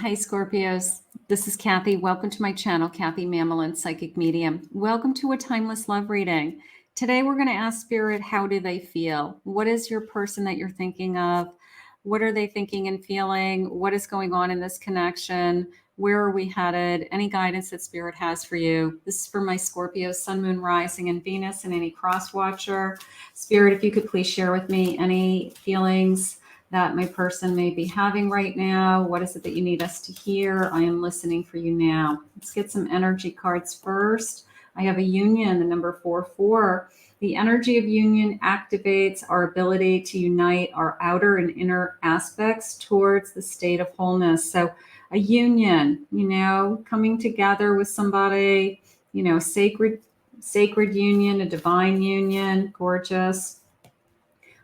Hi, Scorpios. This is Kathy. Welcome to my channel, Kathy Mamolen, Psychic Medium. Welcome to a timeless love reading. Today, we're going to ask Spirit, how do they feel? What is your person that you're thinking of? What are they thinking and feeling? What is going on in this connection? Where are we headed? Any guidance that Spirit has for you? This is for my Scorpio, Sun, Moon, Rising, and Venus, and any cross-watcher. Spirit, if you could please share with me any feelings that my person may be having right now. What is it that you need us to hear? I am listening for you now. Let's get some energy cards first. I have a union, the number 4-4. The energy of union activates our ability to unite our outer and inner aspects towards the state of wholeness. So a union, coming together with somebody, sacred union, a divine union, gorgeous.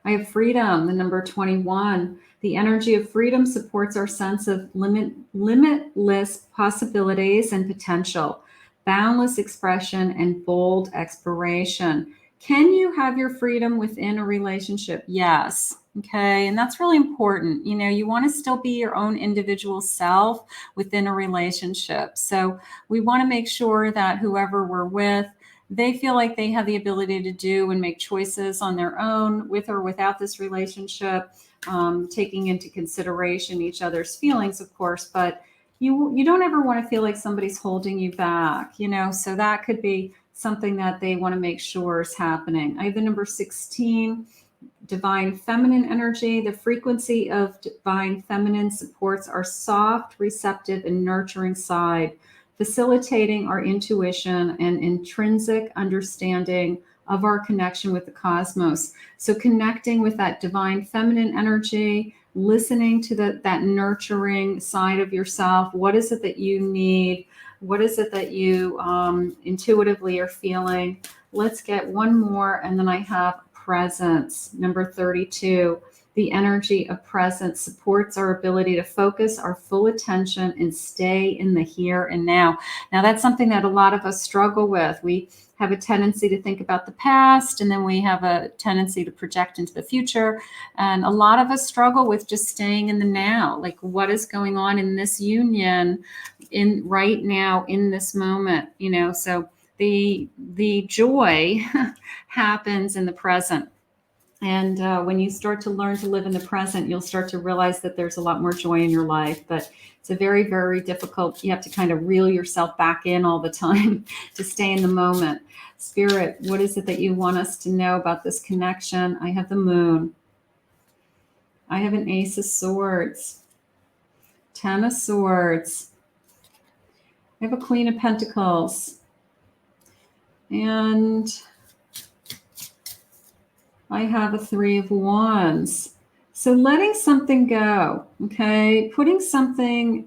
I have freedom, the number 21. The energy of freedom supports our sense of limitless possibilities and potential, boundless expression, and bold exploration. Can you have your freedom within a relationship? Yes. Okay. And that's really important. You want to still be your own individual self within a relationship. So we want to make sure that whoever we're with, they feel like they have the ability to do and make choices on their own with or without this relationship, taking into consideration each other's feelings, of course, but you don't ever want to feel like somebody's holding you back, so that could be something that they want to make sure is happening. I have the number 16, divine feminine energy. The frequency of divine feminine supports our soft, receptive, and nurturing side, facilitating our intuition and intrinsic understanding of our connection with the cosmos. So connecting with that divine feminine energy, listening to that nurturing side of yourself. What is it that you need? What is it that you intuitively are feeling? Let's get one more, and then I have presence, number 32. The energy of presence supports our ability to focus our full attention and stay in the here and now. Now, that's something that a lot of us struggle with. We have a tendency to think about the past, and then we have a tendency to project into the future. And a lot of us struggle with just staying in the now, like what is going on in this union in right now, in this moment, so the joy happens in the present. And when you start to learn to live in the present, you'll start to realize that there's a lot more joy in your life. But it's a very, very difficult, you have to kind of reel yourself back in all the time to stay in the moment. Spirit, what is it that you want us to know about this connection? I have the moon. I have an ace of swords. 10 of swords. I have a queen of pentacles. And I have a 3 of wands. So letting something go, okay? Putting something,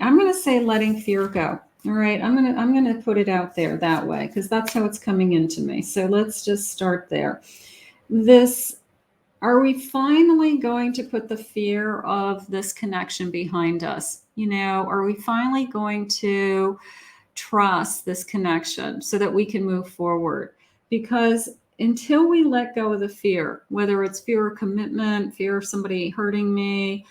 I'm going to say letting fear go. All right, I'm going to put it out there that way because that's how it's coming into me. So let's just start there. Are we finally going to put the fear of this connection behind us? Are we finally going to trust this connection so that we can move forward? Because until we let go of the fear, whether it's fear of commitment, fear of somebody hurting me,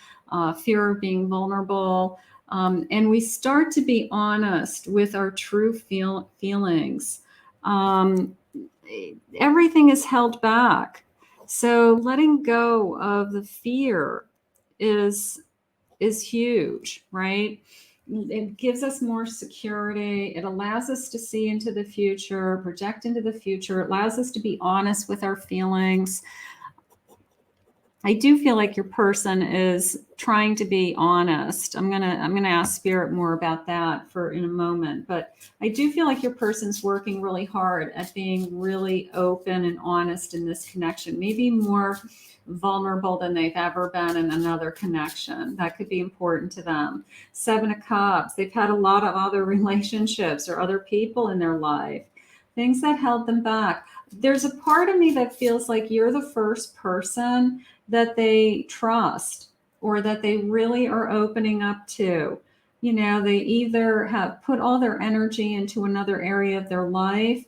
fear of being vulnerable, and we start to be honest with our true feelings, everything is held back. So letting go of the fear is huge, right? It gives us more security. It allows us to see into the future, project into the future. It allows us to be honest with our feelings. I do feel like your person is trying to be honest. I'm gonna ask Spirit more about that in a moment. But I do feel like your person's working really hard at being really open and honest in this connection. Maybe more vulnerable than they've ever been in another connection. That could be important to them. 7 of Cups. They've had a lot of other relationships or other people in their life, things that held them back. There's a part of me that feels like you're the first person that they trust or that they really are opening up to. They either have put all their energy into another area of their life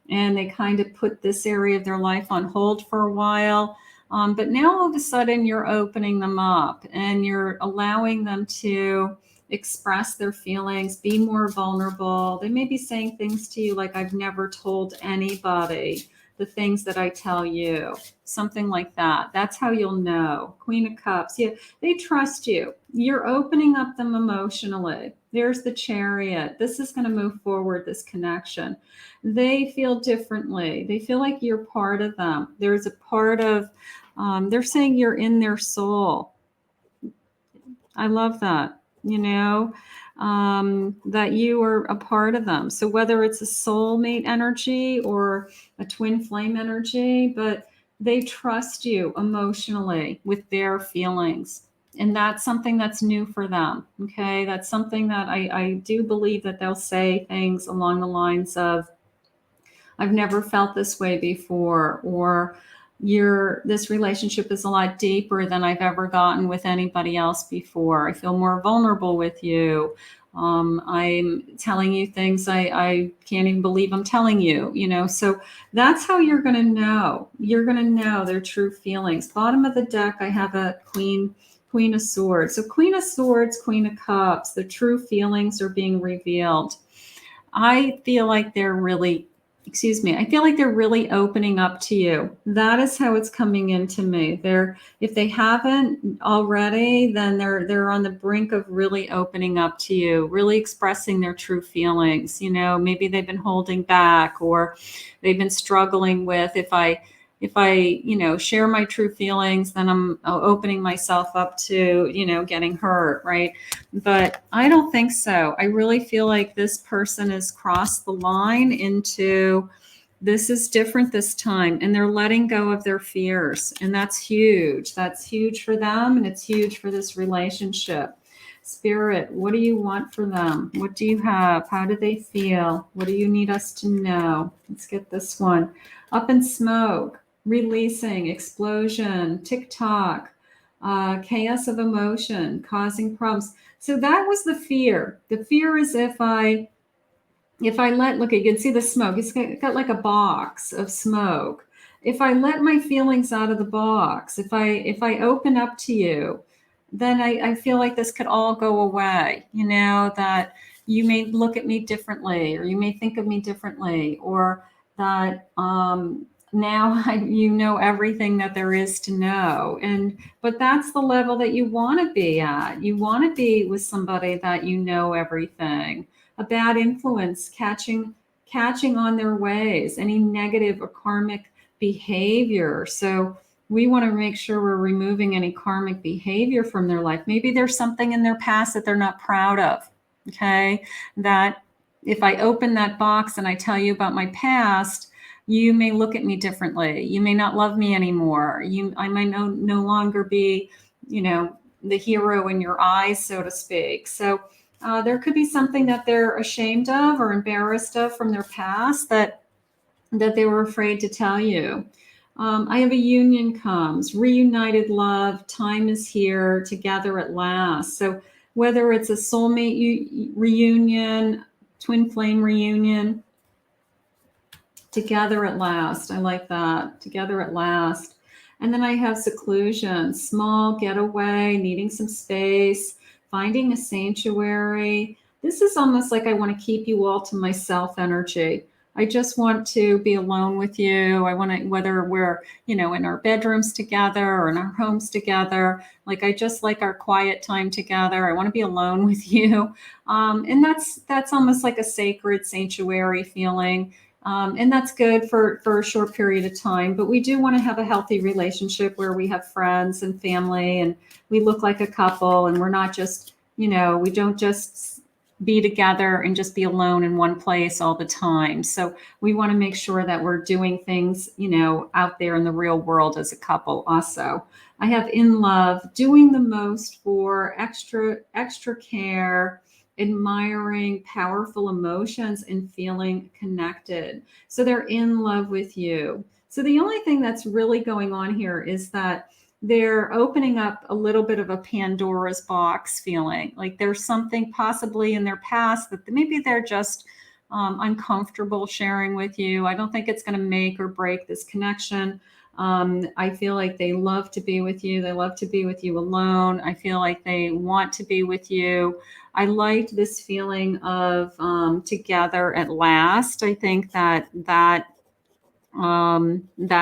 and they kind of put this area of their life on hold for a while. But now all of a sudden you're opening them up and you're allowing them to express their feelings, be more vulnerable. They may be saying things to you like, I've never told anybody the things that I tell you, something like that. That's how you'll know. Queen of Cups. Yeah, they trust you. You're opening up them emotionally. There's the Chariot. This is going to move forward, this connection. They feel differently. They feel like you're part of them. There's a part of, they're saying you're in their soul. I love that, that you are a part of them. So whether it's a soulmate energy or a twin flame energy, but they trust you emotionally with their feelings. And that's something that's new for them. Okay. That's something that I do believe that they'll say things along the lines of, I've never felt this way before, or this relationship is a lot deeper than I've ever gotten with anybody else before. I feel more vulnerable with you. I'm telling you things I can't even believe I'm telling you, so that's how you're going to know. You're going to know their true feelings. Bottom of the deck, I have a Queen of Swords. So Queen of Swords, Queen of Cups, the true feelings are being revealed. I feel like they're really opening up to you. That is how it's coming into me. If they haven't already, then they're on the brink of really opening up to you, really expressing their true feelings. Maybe they've been holding back, or they've been struggling with, if I share my true feelings, then I'm opening myself up to, getting hurt, right? But I don't think so. I really feel like this person has crossed the line into, this is different this time, and they're letting go of their fears. And that's huge. That's huge for them, and it's huge for this relationship. Spirit, what do you want for them? What do you have? How do they feel? What do you need us to know? Let's get this one. Up in smoke. Releasing, explosion, tick-tock, chaos of emotion, causing problems. So that was the fear. The fear is if I look, you can see the smoke. It's got like a box of smoke. If I let my feelings out of the box, if I open up to you, then I feel like this could all go away, that you may look at me differently, or you may think of me differently, or that, now you know everything that there is to know. But that's the level that you want to be at. You want to be with somebody that you know everything. A bad influence, catching on their ways, any negative or karmic behavior. So we want to make sure we're removing any karmic behavior from their life. Maybe there's something in their past that they're not proud of. Okay. That if I open that box and I tell you about my past, you may look at me differently. You may not love me anymore. I might no longer be, the hero in your eyes, so to speak. So there could be something that they're ashamed of or embarrassed of from their past that they were afraid to tell you. I have a union comes, reunited love, time is here, together at last. So whether it's a soulmate reunion, twin flame reunion, together at last. I like that. Together at last. And then I have seclusion, small getaway, needing some space, finding a sanctuary. This is almost like I want to keep you all to myself energy. I just want to be alone with you. I want to, whether we're, in our bedrooms together or in our homes together, like I just like our quiet time together. I want to be alone with you. And that's almost like a sacred sanctuary feeling. And that's good for a short period of time, but we do want to have a healthy relationship where we have friends and family and we look like a couple, and we're not just, we don't just be together and just be alone in one place all the time. So we want to make sure that we're doing things, out there in the real world as a couple also. I have in love, doing the most for extra care, admiring powerful emotions, and feeling connected. So they're in love with you. So the only thing that's really going on here is that they're opening up a little bit of a Pandora's box feeling. Like there's something possibly in their past that maybe they're just uncomfortable sharing with you. I don't think it's going to make or break this connection. I feel like they love to be with you. They love to be with you alone. I feel like they want to be with you. I liked this feeling of together at last. I think that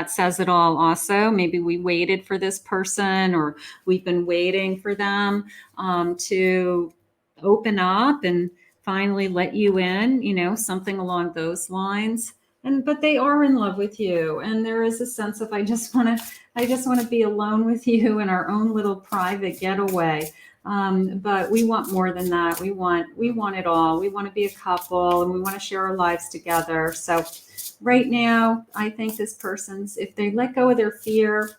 says it all also. Maybe we waited for this person, or we've been waiting for them to open up and finally let you in, something along those lines. And but they are in love with you, and there is a sense of I just want to be alone with you in our own little private getaway. But we want more than that. We want it all. We want to be a couple, and we want to share our lives together. So right now, I think this person's, if they let go of their fear,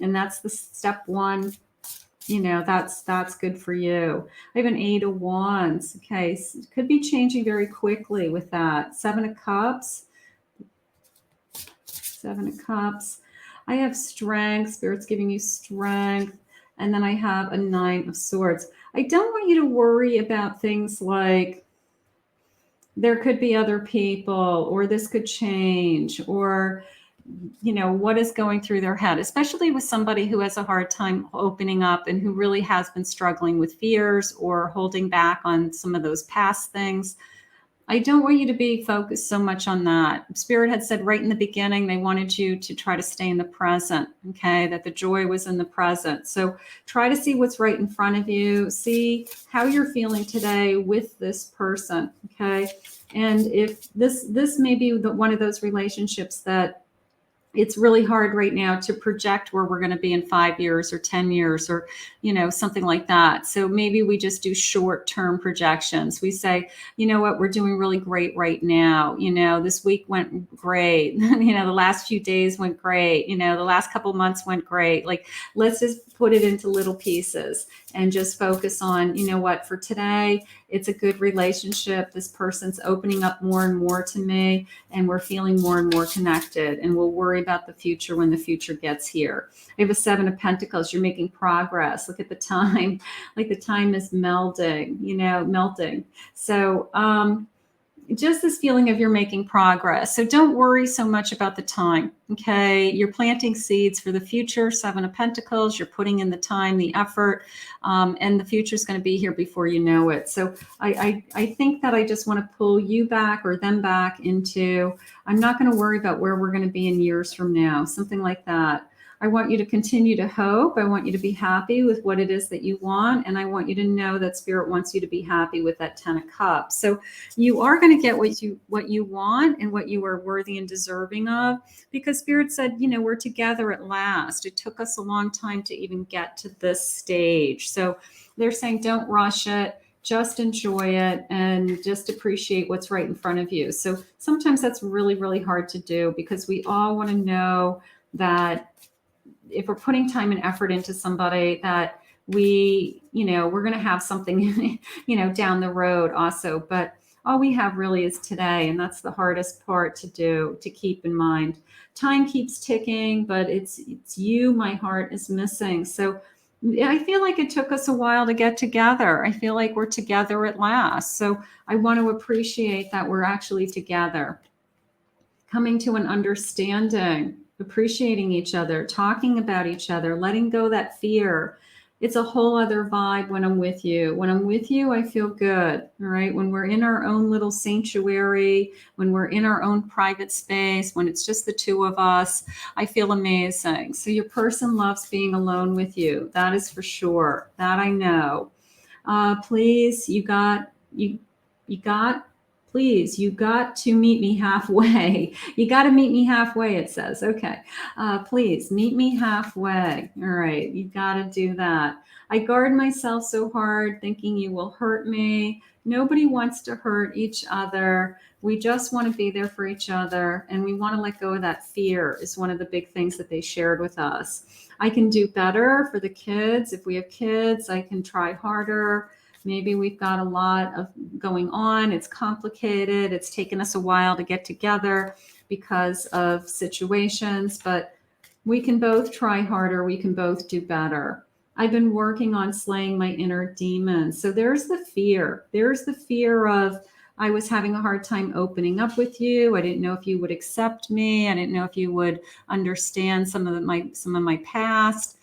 and that's the step one, that's good for you. I have an 8 of Wands. Okay, so it could be changing very quickly with that. 7 of Cups. 7 of Cups. I have strength. Spirit's giving you strength. And then I have a 9 of Swords. I don't want you to worry about things like there could be other people, or this could change, or what is going through their head, especially with somebody who has a hard time opening up and who really has been struggling with fears or holding back on some of those past things. I don't want you to be focused so much on that. Spirit had said right in the beginning, they wanted you to try to stay in the present, okay? That the joy was in the present. So try to see what's right in front of you. See how you're feeling today with this person, okay? And if this may be one of those relationships that it's really hard right now to project where we're going to be in 5 years or 10 years or, something like that. So maybe we just do short-term projections. We say, you know what, we're doing really great right now. This week went great. The last few days went great. The last couple months went great. Like, let's just put it into little pieces and just focus on, what, for today, it's a good relationship. This person's opening up more and more to me, and we're feeling more and more connected, and we'll worry about the future when the future gets here. I have a 7 of Pentacles. You're making progress. Look at the time. Like the time is melting. So just this feeling of you're making progress. So don't worry so much about the time. Okay. You're planting seeds for the future. 7 of Pentacles. You're putting in the time, the effort, and the future is going to be here before you know it. So I think that I just want to pull you back, or them back, into, I'm not going to worry about where we're going to be in years from now, something like that. I want you to continue to hope. I want you to be happy with what it is that you want. And I want you to know that Spirit wants you to be happy with that 10 of Cups. So you are going to get what you want and what you are worthy and deserving of, because Spirit said, we're together at last. It took us a long time to even get to this stage. So they're saying, don't rush it. Just enjoy it and just appreciate what's right in front of you. So sometimes that's really, really hard to do, because we all want to know that if we're putting time and effort into somebody, that we're going to have something, down the road also. But all we have really is today. And that's the hardest part to do, to keep in mind. Time keeps ticking, but it's you my heart is missing. So I feel like it took us a while to get together. I feel like we're together at last. So I want to appreciate that we're actually together, coming to an understanding, appreciating each other, talking about each other, letting go that fear. It's a whole other vibe when I'm with you. When I'm with you, I feel good. All right. When we're in our own little sanctuary, when we're in our own private space, when it's just the two of us, I feel amazing. So your person loves being alone with you. That is for sure. That I know. Please, please, you got to meet me halfway. You got to meet me halfway, it says. Okay. Please meet me halfway. All right. You got to do that. I guard myself so hard thinking you will hurt me. Nobody wants to hurt each other. We just want to be there for each other. And we want to let go of that fear, is one of the big things that they shared with us. I can do better for the kids. If we have kids, I can try harder. Maybe we've got a lot of going on. It's complicated. It's taken us a while to get together because of situations, but we can both try harder. We can both do better. I've been working on slaying my inner demons. So there's the fear. There's the fear of I was having a hard time opening up with you. I didn't know if you would accept me. I didn't know if you would understand some of my past,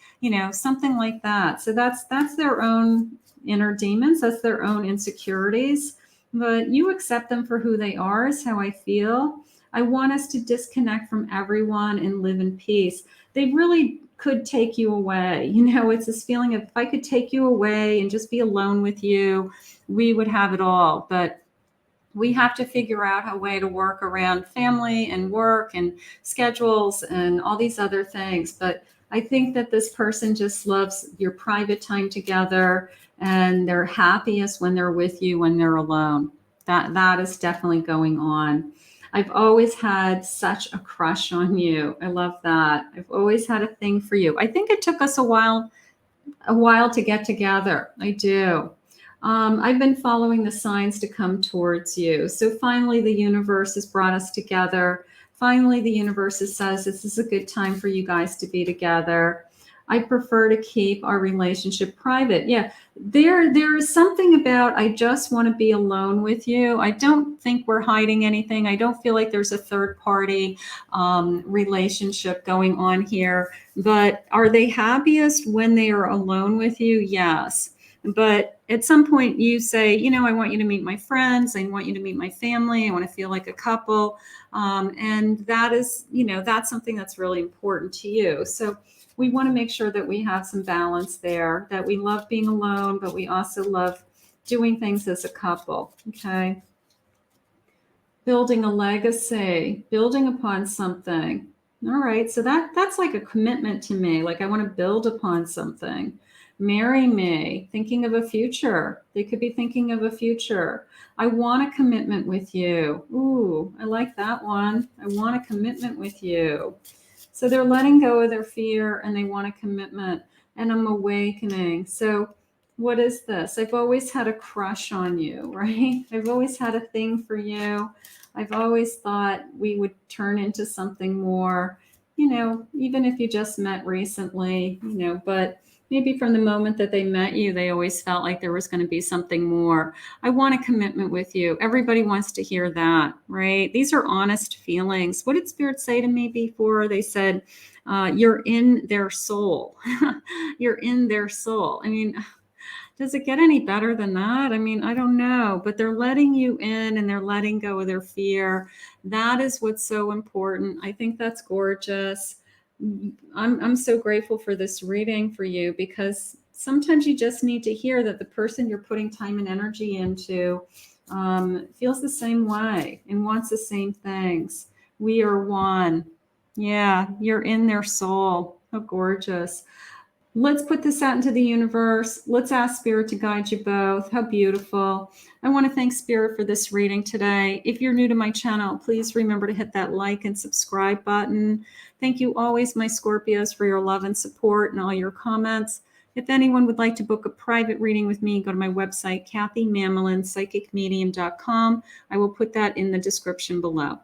something like that. So that's their own inner demons. That's their own insecurities. But you accept them for who they are, is how I feel. I want us to disconnect from everyone and live in peace. They really could take you away. It's this feeling of, if I could take you away and just be alone with you, we would have it all. But we have to figure out a way to work around family and work and schedules and all these other things. But I think that this person just loves your private time together, and they're happiest when they're with you, when they're alone. That is definitely going on. I've always had such a crush on you. I love that. I've always had a thing for you. I think it took us a while to get together. I do. I've been following the signs to come towards you. So finally, the universe has brought us together. Finally, the universe says this is a good time for you guys to be together. I prefer to keep our relationship private. Yeah, there is something about, I just want to be alone with you. I don't think we're hiding anything. I don't feel like there's a third party relationship going on here. But are they happiest when they are alone with you? Yes. But at some point you say, I want you to meet my friends. I want you to meet my family. I want to feel like a couple. And that is, that's something that's really important to you. So we want to make sure that we have some balance there, that we love being alone, but we also love doing things as a couple. Okay. Building a legacy, building upon something. All right. So that's like a commitment to me. Like, I want to build upon something. Marry me, thinking of a future. They could be thinking of a future. I want a commitment with you. Ooh, I like that one. I want a commitment with you. So they're letting go of their fear and they want a commitment, and I'm awakening. So what is this? I've always had a crush on you, right? I've always had a thing for you. I've always thought we would turn into something more, even if you just met recently, but maybe from the moment that they met you, they always felt like there was going to be something more. I want a commitment with you. Everybody wants to hear that, right? These are honest feelings. What did Spirit say to me before? They said, you're in their soul. You're in their soul. I mean, does it get any better than that? I mean, I don't know, but they're letting you in and they're letting go of their fear. That is what's so important. I think that's gorgeous. I'm so grateful for this reading for you, because sometimes you just need to hear that the person you're putting time and energy into feels the same way and wants the same things. We are one. Yeah, you're in their soul. How gorgeous. Let's put this out into the universe. Let's ask Spirit to guide you both. How beautiful. I want to thank Spirit for this reading today. If you're new to my channel, please remember to hit that like and subscribe button. Thank you always, my Scorpios, for your love and support and all your comments. If anyone would like to book a private reading with me, go to my website, KathyMamolen, psychicmedium.com. I will put that in the description below.